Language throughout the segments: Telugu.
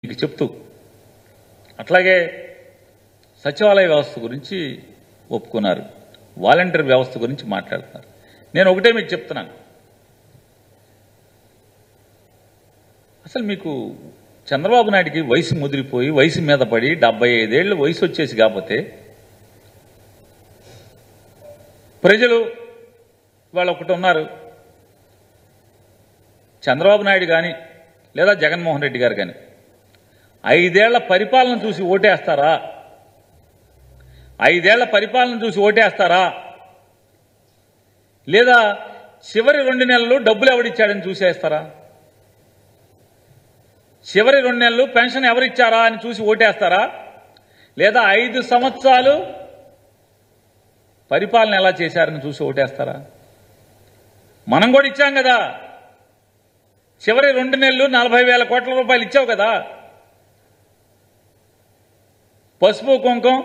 మీకు చెప్తూ అట్లాగే సచివాలయ వ్యవస్థ గురించి ఒప్పుకున్నారు, వాలంటీర్ వ్యవస్థ గురించి మాట్లాడుతున్నారు. నేను ఒకటే మీకు చెప్తున్నాను, అసలు మీకు చంద్రబాబు నాయుడికి వయసు ముదిరిపోయి వయసు మీద పడి 75 ఏళ్ళు వయసు వచ్చేసి కాకపోతే ప్రజలు వాళ్ళు ఒకటి ఉన్నారు, చంద్రబాబు నాయుడు కానీ లేదా జగన్మోహన్ రెడ్డి గారు కానీ 5 ఏళ్ల పరిపాలన చూసి ఓటేస్తారా? 5 ఏళ్ల పరిపాలన చూసి ఓటేస్తారా? లేదా చివరి 2 నెలలు డబ్బులు ఎవడిచ్చాడని చూసేస్తారా? చివరి 2 నెలలు పెన్షన్ ఎవరిచ్చారా అని చూసి ఓటేస్తారా? లేదా 5 సంవత్సరాలు పరిపాలన ఎలా చేశారని చూసి ఓటేస్తారా? మనం కూడా ఇచ్చాం కదా, చివరి 2 నెలలు 40,000 కోట్ల రూపాయలు ఇచ్చావు కదా, పసుపు కుంకం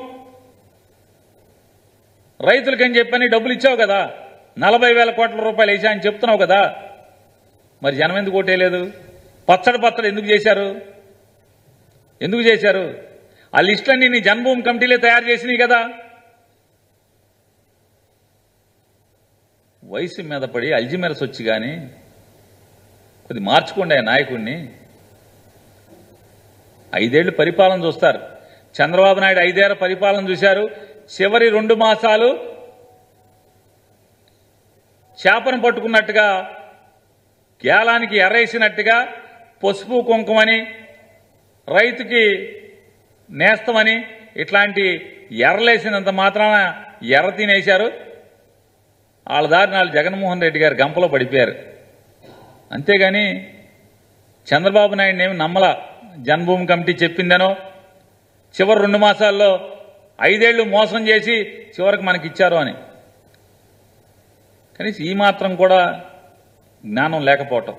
రైతులకని చెప్పని డబ్బులు ఇచ్చావు కదా, 40,000 కోట్ల రూపాయలు వేసా అని చెప్తున్నావు కదా. మరి జనం ఎందుకు ఓటేయలేదు? పచ్చడి ఎందుకు చేశారు? ఎందుకు చేశారు? ఆ లిస్టులన్నీ నీ జన్మభూమి కమిటీలే తయారు చేసినాయి కదా. వయసు మీద పడి అల్జిమెరస్ వచ్చి కానీ కొద్ది మార్చుకోండి ఆ నాయకుడిని. 5 ఏళ్లు పరిపాలన చూస్తారు. చంద్రబాబు నాయుడు 5 ఏళ్ల పరిపాలన చూశారు. చివరి 2 మాసాలు చేపను పట్టుకున్నట్టుగా, గేలానికి ఎర్రేసినట్టుగా పసుపు కుంకుమని, రైతుకి నేస్తమని ఇట్లాంటి ఎర్రలేసినంత మాత్రాన ఎర్ర తినేశారు. వాళ్ళ దారి నాలుగు జగన్మోహన్ రెడ్డి గారు గంపలో పడిపోయారు. అంతేగాని చంద్రబాబు నాయుడిని ఏమి నమ్మలా. జన్మభూమి కమిటీ చెప్పిందనో, చివరి 2 మాసాల్లో 5 ఏళ్లు మోసం చేసి చివరికి మనకి ఇచ్చారు అని. కనీసం ఈ మాత్రం కూడా జ్ఞానం లేకపోవటం.